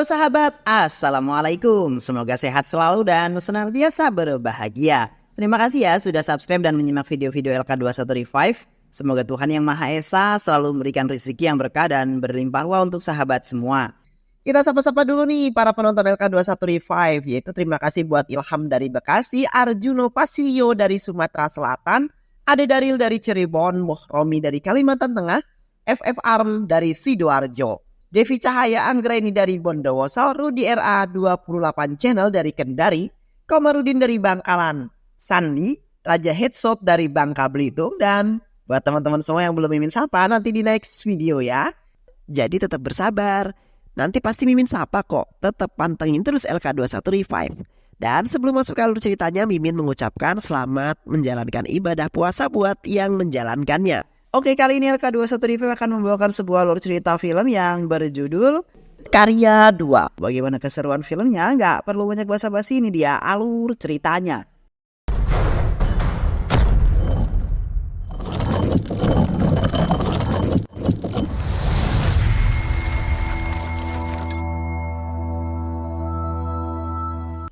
Halo sahabat, Assalamualaikum. Semoga sehat selalu dan senantiasa berbahagia. Terima kasih ya sudah subscribe dan menyimak video-video LK21 Revive. Semoga Tuhan Yang Maha Esa selalu memberikan rezeki yang berkah dan berlimpah ruah untuk sahabat semua. Kita sapa-sapa dulu nih para penonton LK21 Revive, yaitu terima kasih buat Ilham dari Bekasi, Arjuno Pasilio dari Sumatera Selatan, Ade Daril dari Cirebon, Muhromi dari Kalimantan Tengah, FF Arm dari Sidoarjo, Devi Cahaya Anggraini dari Bondowoso, Rudi RA 28 Channel dari Kendari, Komarudin dari Bangkalan, Sandi, Raja Headshot dari Bangka Belitung, dan buat teman-teman semua yang belum Mimin sapa nanti di next video ya. Jadi tetap bersabar, nanti pasti Mimin sapa kok. Tetap pantengin terus LK21 Revive. Dan sebelum masuk ke alur ceritanya, Mimin mengucapkan selamat menjalankan ibadah puasa buat yang menjalankannya. Oke, kali ini LK21 Revive akan membawakan sebuah alur cerita film yang berjudul Karya 2. Bagaimana keseruan filmnya? Nggak perlu banyak basa-basi, ini dia alur ceritanya.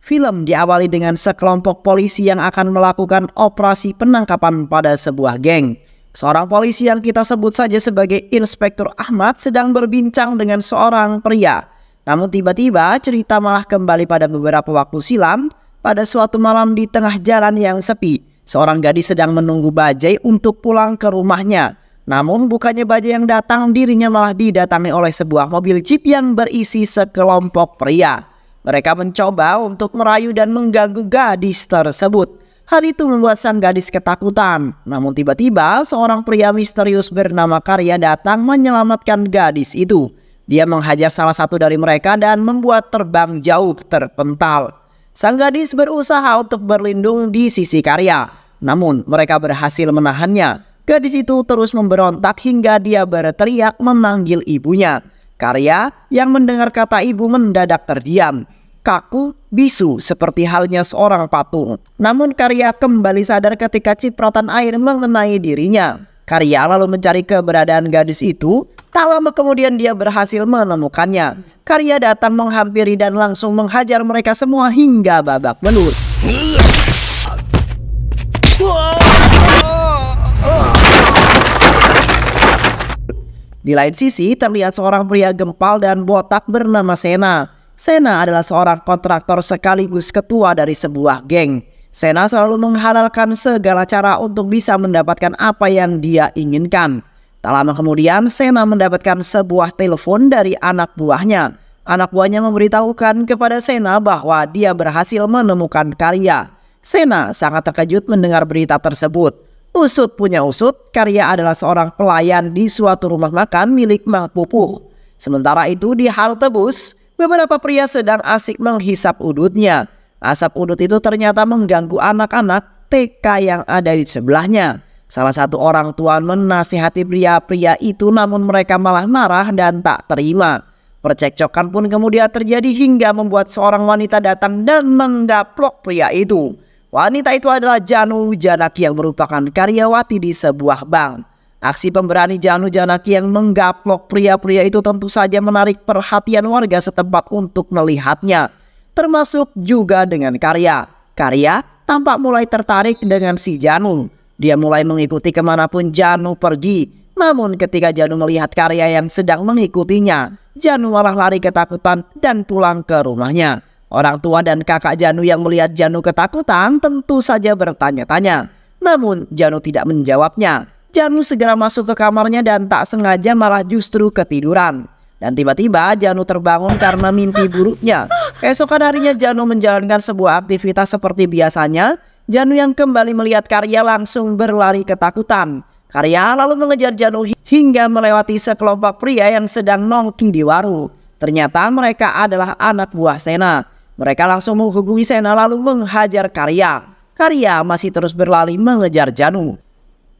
Film diawali dengan sekelompok polisi yang akan melakukan operasi penangkapan pada sebuah geng. Seorang polisi yang kita sebut saja sebagai Inspektur Ahmad sedang berbincang dengan seorang pria. Namun tiba-tiba cerita malah kembali pada beberapa waktu silam. Pada suatu malam di tengah jalan yang sepi, seorang gadis sedang menunggu bajai untuk pulang ke rumahnya. Namun bukannya bajai yang datang, dirinya malah didatangi oleh sebuah mobil jeep yang berisi sekelompok pria. Mereka mencoba untuk merayu dan mengganggu gadis tersebut. Hal itu membuat sang gadis ketakutan. Namun tiba-tiba seorang pria misterius bernama Karya datang menyelamatkan gadis itu. Dia menghajar salah satu dari mereka dan membuat terbang jauh terpental. Sang gadis berusaha untuk berlindung di sisi Karya. Namun mereka berhasil menahannya. Gadis itu terus memberontak hingga dia berteriak memanggil ibunya. Karya yang mendengar kata ibu mendadak terdiam. Kaku, bisu seperti halnya seorang patung. Namun Karya kembali sadar ketika cipratan air mengenai dirinya. Karya lalu mencari keberadaan gadis itu. Tak lama kemudian dia berhasil menemukannya. Karya datang menghampiri dan langsung menghajar mereka semua hingga babak belur. Di lain sisi terlihat seorang pria gempal dan botak bernama Sena. Sena adalah seorang kontraktor sekaligus ketua dari sebuah geng. Sena selalu menghalalkan segala cara untuk bisa mendapatkan apa yang dia inginkan. Tak lama kemudian Sena mendapatkan sebuah telepon dari anak buahnya. Anak buahnya memberitahukan kepada Sena bahwa dia berhasil menemukan Karya. Sena sangat terkejut mendengar berita tersebut. Usut punya usut, Karya adalah seorang pelayan di suatu rumah makan milik Mang Pupuh. Sementara itu di halte bus, beberapa pria sedang asik menghisap udutnya. Asap udut itu ternyata mengganggu anak-anak TK yang ada di sebelahnya. Salah satu orang tua menasihati pria-pria itu, namun mereka malah marah dan tak terima. Percekcokan pun kemudian terjadi hingga membuat seorang wanita datang dan menggaplok pria itu. Wanita itu adalah Janu Janaki yang merupakan karyawati di sebuah bank. Aksi pemberani Janu Janaki yang menggaplok pria-pria itu tentu saja menarik perhatian warga setempat untuk melihatnya. Termasuk juga dengan Karya. Karya tampak mulai tertarik dengan si Janu. Dia mulai mengikuti kemanapun Janu pergi. Namun ketika Janu melihat Karya yang sedang mengikutinya, Janu malah lari ketakutan dan pulang ke rumahnya. Orang tua dan kakak Janu yang melihat Janu ketakutan tentu saja bertanya-tanya. Namun Janu tidak menjawabnya. Janu segera masuk ke kamarnya dan tak sengaja malah justru ketiduran. Dan tiba-tiba Janu terbangun karena mimpi buruknya. Keesokan harinya Janu menjalankan sebuah aktivitas seperti biasanya. Janu yang kembali melihat Karya langsung berlari ketakutan. Karya lalu mengejar Janu hingga melewati sekelompok pria yang sedang nongki di warung. Ternyata mereka adalah anak buah Sena. Mereka langsung menghubungi Sena lalu menghajar Karya. Karya masih terus berlari mengejar Janu.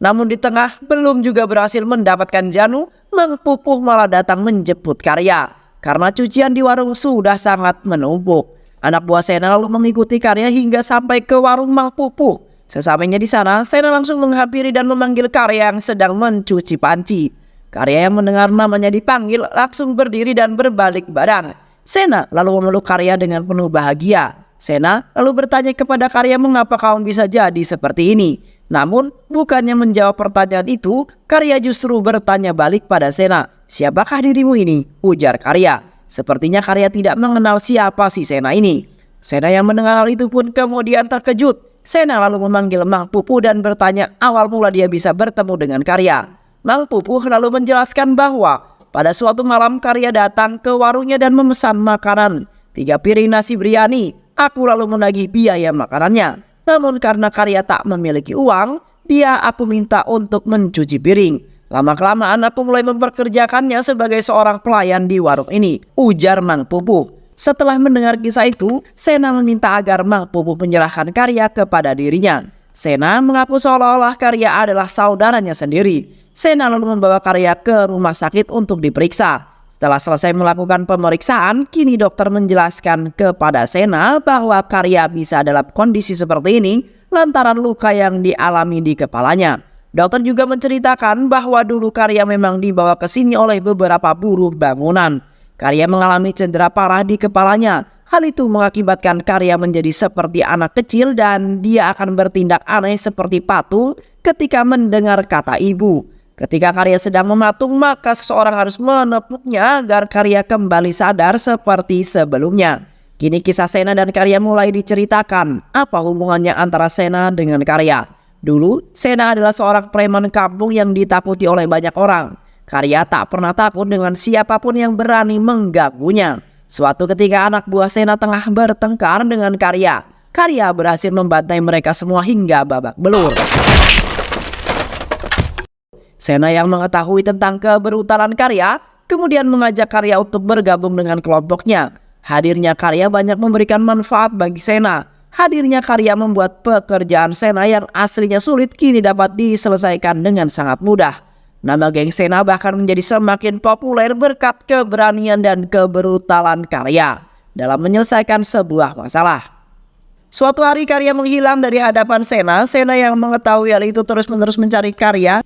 Namun di tengah belum juga berhasil mendapatkan Janu, Mang Pupuh malah datang menjemput Karya. Karena cucian di warung sudah sangat menumpuk. Anak buah Sena lalu mengikuti Karya hingga sampai ke warung Mang Pupuh. Sesampainya di sana, Sena langsung menghampiri dan memanggil Karya yang sedang mencuci panci. Karya yang mendengar namanya dipanggil langsung berdiri dan berbalik badan. Sena lalu memeluk Karya dengan penuh bahagia. Sena lalu bertanya kepada Karya mengapa kamu bisa jadi seperti ini. Namun bukannya menjawab pertanyaan itu, Karya justru bertanya balik pada Sena. Siapakah dirimu ini? Ujar Karya. Sepertinya Karya tidak mengenal siapa si Sena ini. Sena yang mendengar hal itu pun kemudian terkejut. Sena lalu memanggil Mang Pupu dan bertanya awal mula dia bisa bertemu dengan Karya. Mang Pupu lalu menjelaskan bahwa pada suatu malam Karya datang ke warungnya dan memesan makanan 3 piring nasi biryani. Aku lalu menagih biaya makanannya. Namun karena Karya tak memiliki uang, aku minta untuk mencuci piring. Lama-kelamaan aku mulai memperkerjakannya sebagai seorang pelayan di warung ini, ujar Mang Pupu. Setelah mendengar kisah itu, Sena meminta agar Mang Pupu menyerahkan Karya kepada dirinya. Sena mengaku seolah-olah Karya adalah saudaranya sendiri. Sena lalu membawa Karya ke rumah sakit untuk diperiksa. Setelah selesai melakukan pemeriksaan, kini dokter menjelaskan kepada Sena bahwa Karya bisa dalam kondisi seperti ini lantaran luka yang dialami di kepalanya. Dokter juga menceritakan bahwa dulu Karya memang dibawa ke sini oleh beberapa buruh bangunan. Karya mengalami cedera parah di kepalanya. Hal itu mengakibatkan Karya menjadi seperti anak kecil dan dia akan bertindak aneh seperti patung ketika mendengar kata ibu. Ketika Karya sedang mematung, maka seseorang harus menepuknya agar Karya kembali sadar seperti sebelumnya. Kini kisah Sena dan Karya mulai diceritakan. Apa hubungannya antara Sena dengan Karya? Dulu, Sena adalah seorang preman kampung yang ditakuti oleh banyak orang. Karya tak pernah takut dengan siapapun yang berani mengganggunya. Suatu ketika anak buah Sena tengah bertengkar dengan Karya. Karya berhasil membantai mereka semua hingga babak belur. Sena yang mengetahui tentang kebrutalan Karya kemudian mengajak Karya untuk bergabung dengan kelompoknya. Hadirnya Karya banyak memberikan manfaat bagi Sena. Hadirnya Karya membuat pekerjaan Sena yang aslinya sulit kini dapat diselesaikan dengan sangat mudah. Nama geng Sena bahkan menjadi semakin populer berkat keberanian dan kebrutalan Karya dalam menyelesaikan sebuah masalah. Suatu hari Karya menghilang dari hadapan Sena. Sena yang mengetahui hal itu terus-menerus mencari Karya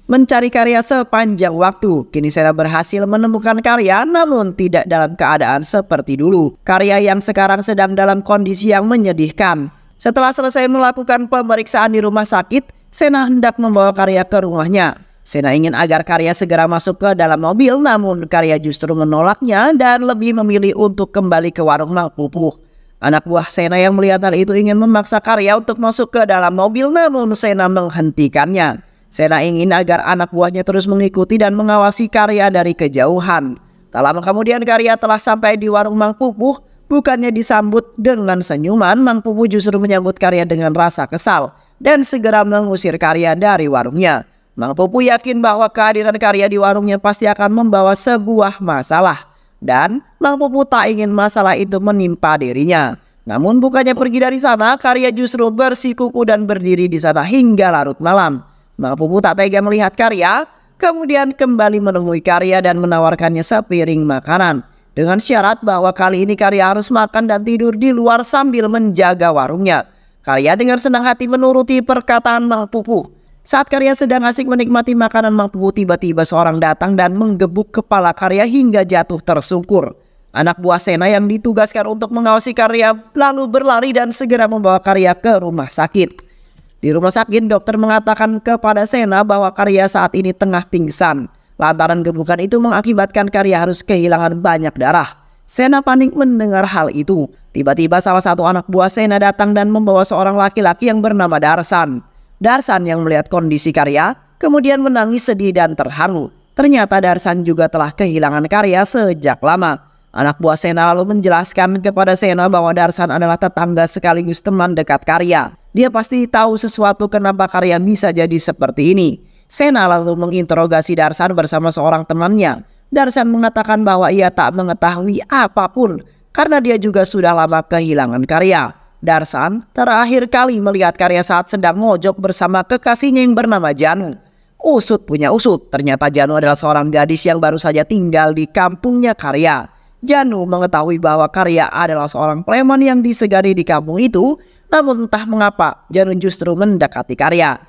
sepanjang waktu. Kini Sena berhasil menemukan Karya namun tidak dalam keadaan seperti dulu. Karya yang sekarang sedang dalam kondisi yang menyedihkan. Setelah selesai melakukan pemeriksaan di rumah sakit, Sena hendak membawa Karya ke rumahnya. Sena ingin agar Karya segera masuk ke dalam mobil, namun Karya justru menolaknya dan lebih memilih untuk kembali ke warung Mang Pupu. Anak buah Sena yang melihat hal itu ingin memaksa Karya untuk masuk ke dalam mobil, namun Sena menghentikannya. Sena ingin agar anak buahnya terus mengikuti dan mengawasi Karya dari kejauhan. Tak lama kemudian Karya telah sampai di warung Mang Pupu. Bukannya disambut dengan senyuman, Mang Pupu justru menyambut Karya dengan rasa kesal dan segera mengusir Karya dari warungnya. Mang Pupu yakin bahwa kehadiran Karya di warungnya pasti akan membawa sebuah masalah. Dan Mang Pupu tak ingin masalah itu menimpa dirinya. Namun bukannya pergi dari sana, Karya justru bersikuku dan berdiri di sana hingga larut malam. Mang Pupu tak tega melihat Karya, kemudian kembali menemui Karya dan menawarkannya sepiring makanan. Dengan syarat bahwa kali ini Karya harus makan dan tidur di luar sambil menjaga warungnya. Karya dengan senang hati menuruti perkataan Mang Pupu. Saat Karya sedang asik menikmati makanan Mang Pupu, tiba-tiba seorang datang dan menggebuk kepala Karya hingga jatuh tersungkur. Anak buah Sena yang ditugaskan untuk mengawasi Karya lalu berlari dan segera membawa Karya ke rumah sakit. Di rumah sakit, dokter mengatakan kepada Sena bahwa Karya saat ini tengah pingsan. Lantaran gebukan itu mengakibatkan Karya harus kehilangan banyak darah. Sena panik mendengar hal itu. Tiba-tiba salah satu anak buah Sena datang dan membawa seorang laki-laki yang bernama Darsan. Darsan yang melihat kondisi Karya kemudian menangis sedih dan terharu. Ternyata Darsan juga telah kehilangan Karya sejak lama. Anak buah Sena lalu menjelaskan kepada Sena bahwa Darsan adalah tetangga sekaligus teman dekat Karya. Dia pasti tahu sesuatu kenapa Karya bisa jadi seperti ini. Sena lalu menginterogasi Darsan bersama seorang temannya. Darsan mengatakan bahwa ia tak mengetahui apapun karena dia juga sudah lama kehilangan Karya. Darsan terakhir kali melihat Karya saat sedang ngojok bersama kekasihnya yang bernama Janu. Usut punya usut, ternyata Janu adalah seorang gadis yang baru saja tinggal di kampungnya Karya. Janu mengetahui bahwa Karya adalah seorang preman yang disegani di kampung itu, namun entah mengapa Janu justru mendekati Karya.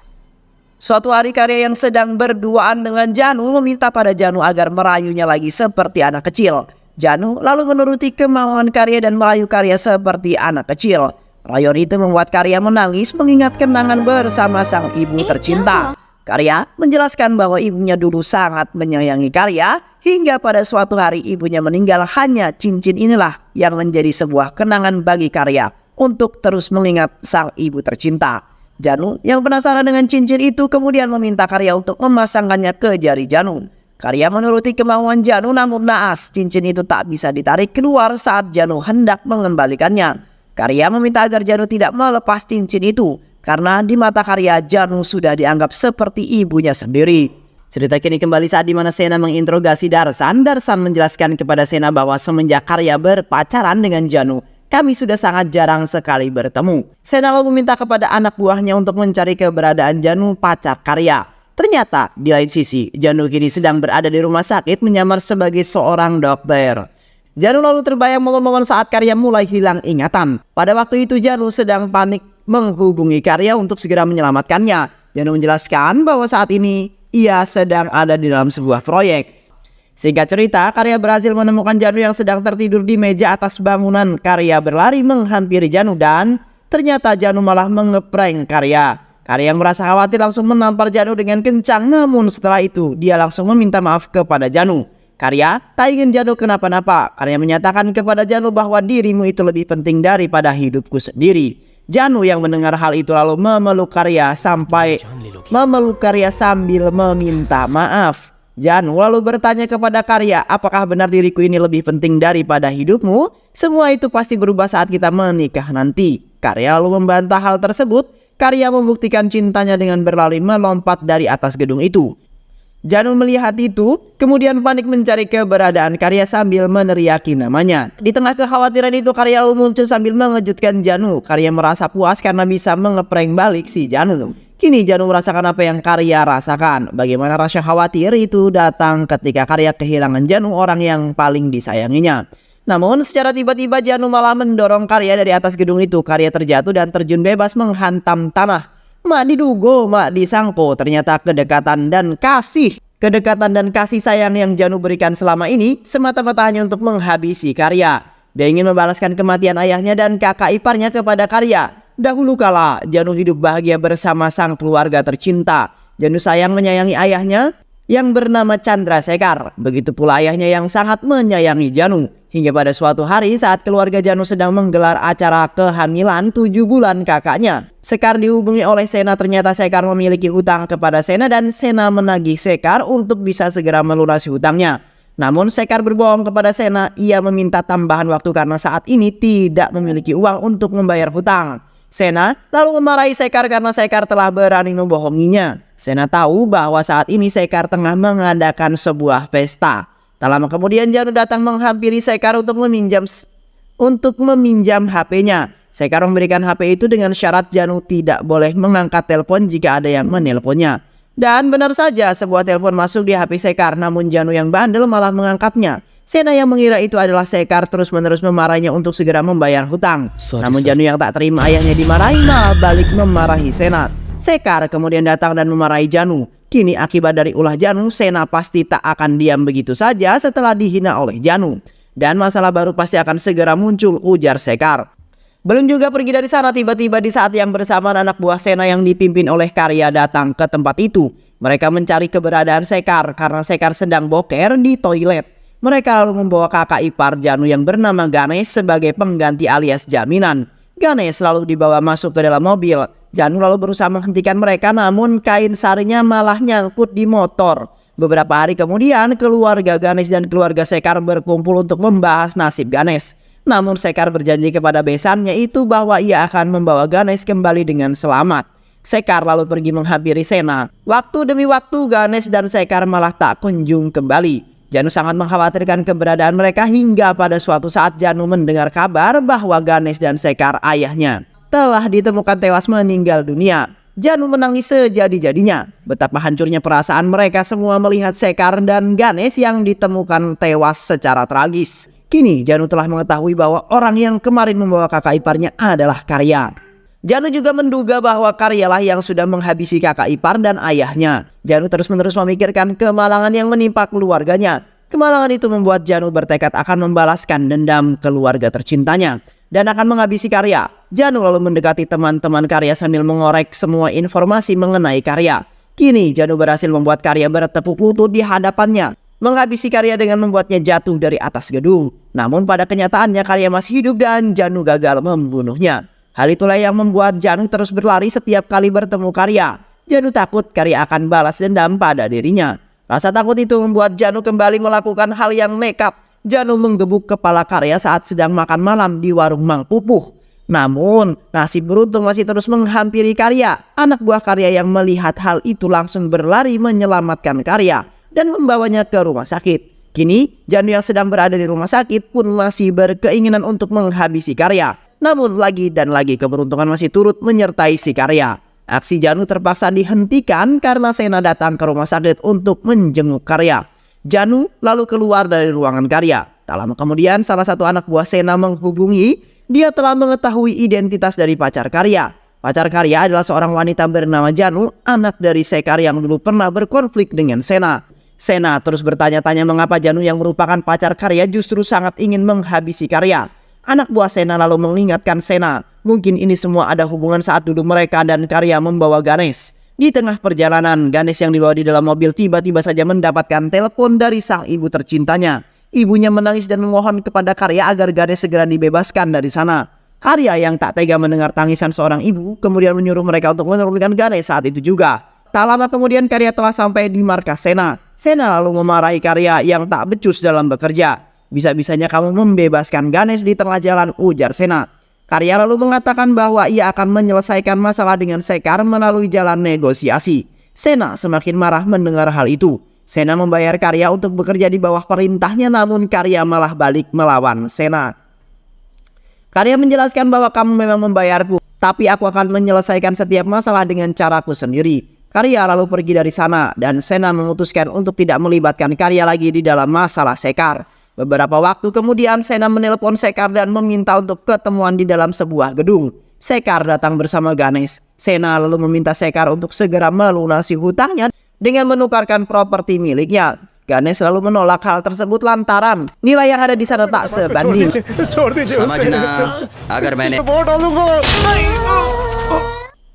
Suatu hari Karya yang sedang berduaan dengan Janu meminta pada Janu agar merayunya lagi seperti anak kecil. Janu lalu menuruti kemauan Karya dan merayu Karya seperti anak kecil. Rayon itu membuat Karya menangis mengingat kenangan bersama sang ibu tercinta. Karya menjelaskan bahwa ibunya dulu sangat menyayangi Karya hingga pada suatu hari ibunya meninggal. Hanya cincin inilah yang menjadi sebuah kenangan bagi Karya untuk terus mengingat sang ibu tercinta. Janu yang penasaran dengan cincin itu kemudian meminta Karya untuk memasangkannya ke jari Janu. Karya menuruti kemauan Janu, namun naas cincin itu tak bisa ditarik keluar saat Janu hendak mengembalikannya. Karya meminta agar Janu tidak melepas cincin itu karena di mata Karya Janu sudah dianggap seperti ibunya sendiri. Cerita kini kembali saat dimana Sena menginterogasi Darsan. Darsan menjelaskan kepada Sena bahwa semenjak Karya berpacaran dengan Janu, kami sudah sangat jarang sekali bertemu. Sena lalu meminta kepada anak buahnya untuk mencari keberadaan Janu, pacar Karya. Ternyata di lain sisi Janu kini sedang berada di rumah sakit menyamar sebagai seorang dokter. Janu lalu terbayang momen-momen saat Karya mulai hilang ingatan. Pada waktu itu Janu sedang panik menghubungi Karya untuk segera menyelamatkannya. Janu menjelaskan bahwa saat ini ia sedang ada di dalam sebuah proyek. Singkat cerita, Karya berhasil menemukan Janu yang sedang tertidur di meja atas bangunan. Karya berlari menghampiri Janu dan ternyata Janu malah mengeprank Karya. Karya yang merasa khawatir langsung menampar Janu dengan kencang, namun setelah itu dia langsung meminta maaf kepada Janu. Karya tak ingin Janu kenapa-napa. Karya menyatakan kepada Janu bahwa dirimu itu lebih penting daripada hidupku sendiri. Janu yang mendengar hal itu lalu memeluk Karya sambil meminta maaf. Janu lalu bertanya kepada Karya, apakah benar diriku ini lebih penting daripada hidupmu? Semua itu pasti berubah saat kita menikah nanti. Karya lalu membantah hal tersebut. Karya membuktikan cintanya dengan berlari melompat dari atas gedung itu. Janu melihat itu, kemudian panik mencari keberadaan Karya sambil meneriaki namanya. Di tengah kekhawatiran itu, Karya lalu muncul sambil mengejutkan Janu. Karya merasa puas karena bisa ngeprank balik si Janu. Kini Janu merasakan apa yang Karya rasakan. Bagaimana rasa khawatir itu datang ketika Karya kehilangan Janu, orang yang paling disayanginya. Namun secara tiba-tiba Janu malah mendorong Karya dari atas gedung itu. Karya terjatuh dan terjun bebas menghantam tanah. Mak didugo, mak disangko. Ternyata kedekatan dan kasih sayang yang Janu berikan selama ini semata-mata hanya untuk menghabisi Karya. Dia ingin membalaskan kematian ayahnya dan kakak iparnya kepada Karya. Dahulu kala Janu hidup bahagia bersama sang keluarga tercinta. Janu sayang menyayangi ayahnya yang bernama Chandrasekhar. Begitu pula ayahnya yang sangat menyayangi Janu. Hingga pada suatu hari saat keluarga Janu sedang menggelar acara kehamilan 7 bulan kakaknya, Sekar dihubungi oleh Sena. Ternyata Sekar memiliki hutang kepada Sena dan Sena menagih Sekar untuk bisa segera melunasi hutangnya. Namun Sekar berbohong kepada Sena. Ia meminta tambahan waktu karena saat ini tidak memiliki uang untuk membayar hutang. Sena lalu memarahi Sekar karena Sekar telah berani membohonginya. Sena tahu bahwa saat ini Sekar tengah mengadakan sebuah pesta. Tak lama kemudian Janu datang menghampiri Sekar untuk meminjam HP-nya. Sekar memberikan HP itu dengan syarat Janu tidak boleh mengangkat telepon jika ada yang menelponnya. Dan benar saja sebuah telepon masuk di HP Sekar, namun Janu yang bandel malah mengangkatnya. Sena yang mengira itu adalah Sekar terus-menerus memarahinya untuk segera membayar hutang. Namun Janu yang tak terima ayahnya dimarahi malah balik memarahi Sena. Sekar kemudian datang dan memarahi Janu. Kini akibat dari ulah Janu, Sena pasti tak akan diam begitu saja setelah dihina oleh Janu. Dan masalah baru pasti akan segera muncul, ujar Sekar. Belum juga pergi dari sana, tiba-tiba di saat yang bersamaan anak buah Sena yang dipimpin oleh Karya datang ke tempat itu. Mereka mencari keberadaan Sekar karena Sekar sedang boker di toilet. Mereka lalu membawa kakak ipar Janu yang bernama Ganesh sebagai pengganti alias jaminan. Ganesh lalu dibawa masuk ke dalam mobil. Janu lalu berusaha menghentikan mereka, namun kain sarinya malah nyangkut di motor. Beberapa hari kemudian keluarga Ganesh dan keluarga Sekar berkumpul untuk membahas nasib Ganesh. Namun Sekar berjanji kepada besannya itu bahwa ia akan membawa Ganesh kembali dengan selamat. Sekar lalu pergi menghampiri Sena. Waktu demi waktu Ganesh dan Sekar malah tak kunjung kembali. Janu sangat mengkhawatirkan keberadaan mereka hingga pada suatu saat Janu mendengar kabar bahwa Ganesh dan Sekar ayahnya telah ditemukan tewas meninggal dunia. Janu menangis sejadi-jadinya. Betapa hancurnya perasaan mereka semua melihat Sekar dan Ganesh yang ditemukan tewas secara tragis. Kini Janu telah mengetahui bahwa orang yang kemarin membawa kakak iparnya adalah Karya. Janu juga menduga bahwa Karyalah yang sudah menghabisi kakak ipar dan ayahnya. Janu terus-menerus memikirkan kemalangan yang menimpa keluarganya. Kemalangan itu membuat Janu bertekad akan membalaskan dendam keluarga tercintanya dan akan menghabisi Karya. Janu lalu mendekati teman-teman Karya sambil mengorek semua informasi mengenai Karya. Kini Janu berhasil membuat Karya bertepuk lutut di hadapannya, menghabisi Karya dengan membuatnya jatuh dari atas gedung. Namun pada kenyataannya Karya masih hidup dan Janu gagal membunuhnya. Hal itulah yang membuat Janu terus berlari setiap kali bertemu Karya. Janu takut Karya akan balas dendam pada dirinya. Rasa takut itu membuat Janu kembali melakukan hal yang nekat. Janu menggebuk kepala Karya saat sedang makan malam di warung Mang Pupuh. Namun nasib beruntung masih terus menghampiri Karya. Anak buah Karya yang melihat hal itu langsung berlari menyelamatkan Karya dan membawanya ke rumah sakit. Kini Janu yang sedang berada di rumah sakit pun masih berkeinginan untuk menghabisi Karya. Namun lagi dan lagi keberuntungan masih turut menyertai si Karya. Aksi Janu terpaksa dihentikan karena Sena datang ke rumah sakit untuk menjenguk Karya. Janu lalu keluar dari ruangan Karya. Tak lama kemudian salah satu anak buah Sena menghubungi. Dia telah mengetahui identitas dari pacar Karya. Pacar Karya adalah seorang wanita bernama Janu, anak dari Sekar yang dulu pernah berkonflik dengan Sena. Sena terus bertanya-tanya mengapa Janu yang merupakan pacar Karya justru sangat ingin menghabisi Karya. Anak buah Sena lalu mengingatkan Sena, mungkin ini semua ada hubungan saat dulu mereka dan Karya membawa Ganesh. Di tengah perjalanan, Ganesh yang dibawa di dalam mobil tiba-tiba saja mendapatkan telepon dari sang ibu tercintanya. Ibunya menangis dan memohon kepada Karya agar Ganesh segera dibebaskan dari sana. Karya yang tak tega mendengar tangisan seorang ibu kemudian menyuruh mereka untuk menurunkan Ganesh saat itu juga. Tak lama kemudian Karya telah sampai di markas Sena. Sena lalu memarahi Karya yang tak becus dalam bekerja. Bisa-bisanya kamu membebaskan Ganesh di tengah jalan, ujar Sena. Karya lalu mengatakan bahwa ia akan menyelesaikan masalah dengan Sekar melalui jalan negosiasi. Sena semakin marah mendengar hal itu. Sena membayar Karya untuk bekerja di bawah perintahnya, namun Karya malah balik melawan Sena. Karya menjelaskan bahwa kamu memang membayarku, tapi aku akan menyelesaikan setiap masalah dengan caraku sendiri. Karya lalu pergi dari sana dan Sena memutuskan untuk tidak melibatkan Karya lagi di dalam masalah Sekar. Beberapa waktu kemudian Sena menelpon Sekar dan meminta untuk ketemuan di dalam sebuah gedung. Sekar datang bersama Ganesh. Sena lalu meminta Sekar untuk segera melunasi hutangnya dengan menukarkan properti miliknya. Ganesh selalu menolak hal tersebut lantaran nilai yang ada di sana tak sebanding.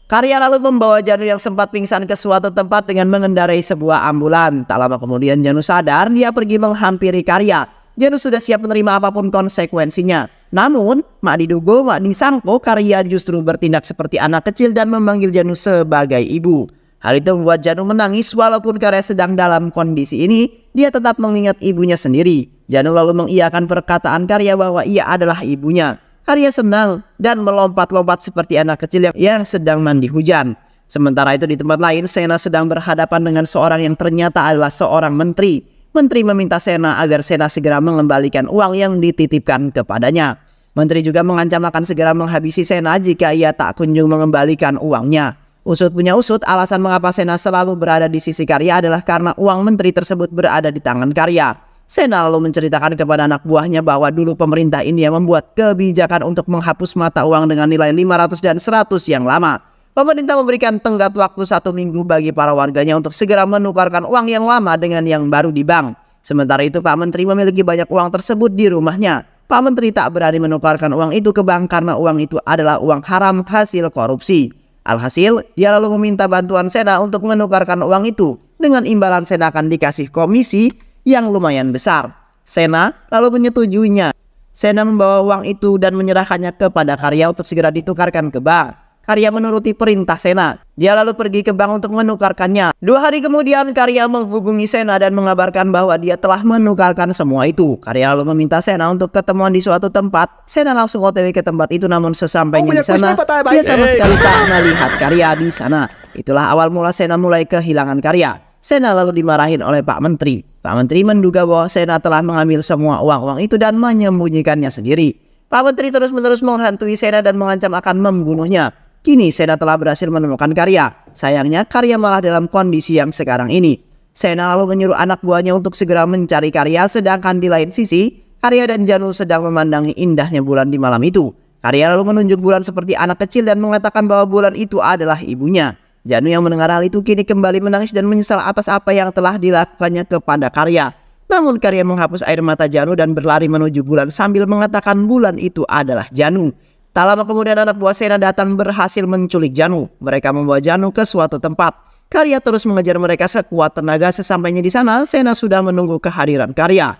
Karya lalu membawa Janu yang sempat pingsan ke suatu tempat dengan mengendarai sebuah ambulan. Tak lama kemudian Janu sadar, dia pergi menghampiri Karya. Janu sudah siap menerima apapun konsekuensinya. Namun, mak diduga, mak disangka Karya justru bertindak seperti anak kecil dan memanggil Janu sebagai ibu. Hal itu membuat Janu menangis walaupun Karya sedang dalam kondisi ini, dia tetap mengingat ibunya sendiri. Janu lalu mengiyakan perkataan Karya bahwa ia adalah ibunya. Karya senang dan melompat-lompat seperti anak kecil yang sedang mandi hujan. Sementara itu di tempat lain, Sena sedang berhadapan dengan seorang yang ternyata adalah seorang menteri. Menteri meminta Sena agar Sena segera mengembalikan uang yang dititipkan kepadanya. Menteri juga mengancam akan segera menghabisi Sena jika ia tak kunjung mengembalikan uangnya. Usut punya usut, alasan mengapa Sena selalu berada di sisi Karya adalah karena uang menteri tersebut berada di tangan Karya. Sena lalu menceritakan kepada anak buahnya bahwa dulu pemerintah India membuat kebijakan untuk menghapus mata uang dengan nilai 500 dan 100 yang lama. Pemerintah memberikan tenggat waktu 1 minggu bagi para warganya untuk segera menukarkan uang yang lama dengan yang baru di bank. Sementara itu Pak Menteri memiliki banyak uang tersebut di rumahnya. Pak Menteri tak berani menukarkan uang itu ke bank karena uang itu adalah uang haram hasil korupsi. Alhasil, dia lalu meminta bantuan Sena untuk menukarkan uang itu. Dengan imbalan Sena akan dikasih komisi yang lumayan besar. Sena lalu menyetujuinya. Sena membawa uang itu dan menyerahkannya kepada Karya untuk segera ditukarkan ke bank. Karya menuruti perintah Sena. Dia lalu pergi ke bank untuk menukarkannya. 2 hari kemudian Karya menghubungi Sena dan mengabarkan bahwa dia telah menukarkan semua itu. Karya lalu meminta Sena untuk ketemuan di suatu tempat. Sena langsung OTW ke tempat itu, namun sesampainya di sana dia sama sekali tak melihat Karya di sana. Itulah awal mula Sena mulai kehilangan Karya. Sena lalu dimarahin oleh Pak Menteri. Pak Menteri menduga bahwa Sena telah mengambil semua uang-uang itu dan menyembunyikannya sendiri. Pak Menteri terus-menerus menghantui Sena dan mengancam akan membunuhnya. Kini Sena telah berhasil menemukan Karya. Sayangnya Karya malah dalam kondisi yang sekarang ini. Sena lalu menyuruh anak buahnya untuk segera mencari Karya, sedangkan di lain sisi Karya dan Janu sedang memandangi indahnya bulan di malam itu. Karya lalu menunjuk bulan seperti anak kecil dan mengatakan bahwa bulan itu adalah ibunya. Janu yang mendengar hal itu kini kembali menangis dan menyesal atas apa yang telah dilakukannya kepada Karya. Namun Karya menghapus air mata Janu dan berlari menuju Bulan sambil mengatakan Bulan itu adalah Janu. Tak lama kemudian anak buah Sena datang berhasil menculik Janu. Mereka membawa Janu ke suatu tempat. Karya terus mengejar mereka sekuat tenaga. Sesampainya di sana, Sena sudah menunggu kehadiran Karya.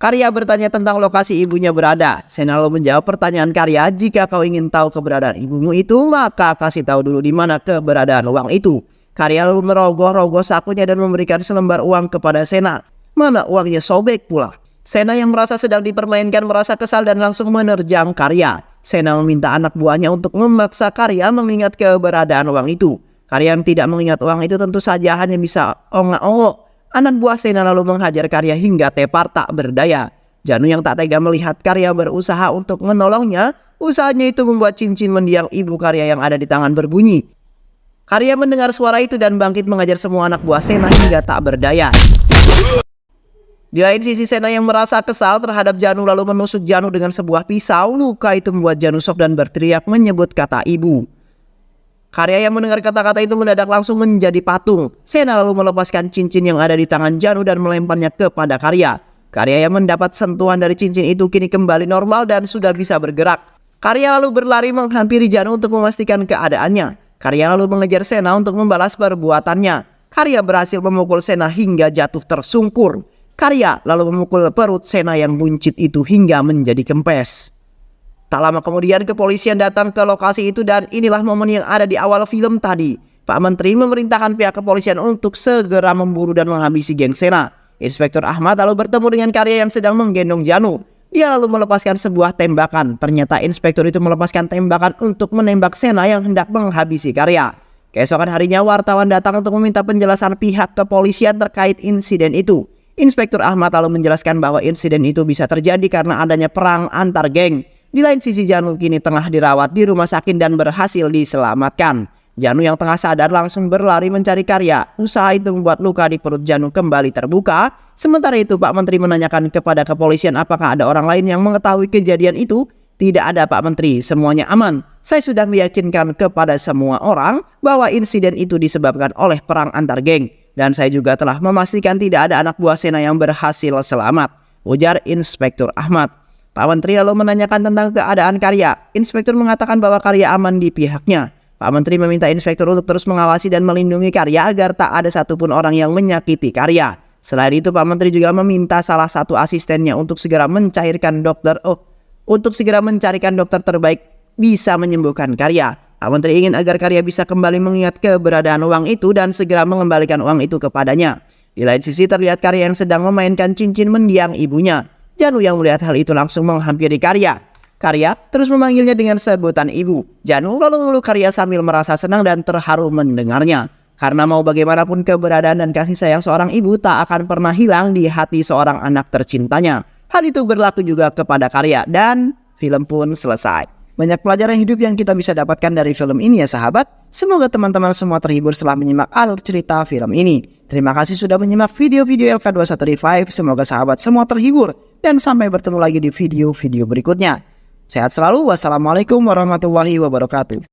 Karya bertanya tentang lokasi ibunya berada. Sena lalu menjawab pertanyaan Karya, jika kau ingin tahu keberadaan ibumu itu, maka kasih tahu dulu di mana keberadaan uang itu. Karya lalu merogoh-rogoh sakunya dan memberikan selembar uang kepada Sena. Mana uangnya sobek pula. Sena yang merasa sedang dipermainkan merasa kesal dan langsung menerjang Karya. Sena meminta anak buahnya untuk memaksa Karya mengingat keberadaan uang itu. Karya yang tidak mengingat uang itu tentu saja hanya bisa ongok-ongok. Anak buah Sena lalu menghajar Karya hingga tepar tak berdaya. Janu yang tak tega melihat Karya berusaha untuk menolongnya. Usahanya itu membuat cincin mendiang ibu Karya yang ada di tangan berbunyi. Karya mendengar suara itu dan bangkit mengajar semua anak buah Sena hingga tak berdaya. Di lain sisi, Sena yang merasa kesal terhadap Janu lalu menusuk Janu dengan sebuah pisau. Luka itu membuat Janu shock dan berteriak menyebut kata ibu. Karya yang mendengar kata-kata itu mendadak langsung menjadi patung. Sena lalu melepaskan cincin yang ada di tangan Janu dan melemparnya kepada Karya. Karya yang mendapat sentuhan dari cincin itu kini kembali normal dan sudah bisa bergerak. Karya lalu berlari menghampiri Janu untuk memastikan keadaannya. Karya lalu mengejar Sena untuk membalas perbuatannya. Karya berhasil memukul Sena hingga jatuh tersungkur. Karya lalu memukul perut Sena yang buncit itu hingga menjadi kempes. Tak lama kemudian kepolisian datang ke lokasi itu dan inilah momen yang ada di awal film tadi. Pak Menteri memerintahkan pihak kepolisian untuk segera memburu dan menghabisi geng Sena. Inspektur Ahmad lalu bertemu dengan Karya yang sedang menggendong Janu. Dia lalu melepaskan sebuah tembakan. Ternyata inspektur itu melepaskan tembakan untuk menembak Sena yang hendak menghabisi Karya. Keesokan harinya wartawan datang untuk meminta penjelasan pihak kepolisian terkait insiden itu. Inspektur Ahmad lalu menjelaskan bahwa insiden itu bisa terjadi karena adanya perang antar geng. Di lain sisi, Janu kini tengah dirawat di rumah sakit dan berhasil diselamatkan. Janu yang tengah sadar langsung berlari mencari Karya. Usaha itu membuat luka di perut Janu kembali terbuka. Sementara itu Pak Menteri menanyakan kepada kepolisian apakah ada orang lain yang mengetahui kejadian itu. Tidak ada Pak Menteri, semuanya aman. Saya sudah meyakinkan kepada semua orang bahwa insiden itu disebabkan oleh perang antar geng. Dan saya juga telah memastikan tidak ada anak buah Sena yang berhasil selamat, ujar Inspektur Ahmad. Pak Menteri lalu menanyakan tentang keadaan Karya. Inspektur mengatakan bahwa Karya aman di pihaknya. Pak Menteri meminta inspektur untuk terus mengawasi dan melindungi Karya agar tak ada satupun orang yang menyakiti Karya. Selain itu, Pak Menteri juga meminta salah satu asistennya untuk segera mencarikan dokter terbaik bisa menyembuhkan Karya. Pak Menteri ingin agar Karya bisa kembali mengingat keberadaan uang itu dan segera mengembalikan uang itu kepadanya. Di lain sisi terlihat Karya yang sedang memainkan cincin mendiang ibunya. Janu yang melihat hal itu langsung menghampiri Karya. Karya terus memanggilnya dengan sebutan ibu. Janu lalu memeluk Karya sambil merasa senang dan terharu mendengarnya. Karena mau bagaimanapun keberadaan dan kasih sayang seorang ibu tak akan pernah hilang di hati seorang anak tercintanya. Hal itu berlaku juga kepada Karya dan film pun selesai. Banyak pelajaran hidup yang kita bisa dapatkan dari film ini ya sahabat. Semoga teman-teman semua terhibur setelah menyimak alur cerita film ini. Terima kasih sudah menyimak video-video LK21 Revive. Semoga sahabat semua terhibur. Dan sampai bertemu lagi di video-video berikutnya. Sehat selalu. Wassalamualaikum warahmatullahi wabarakatuh.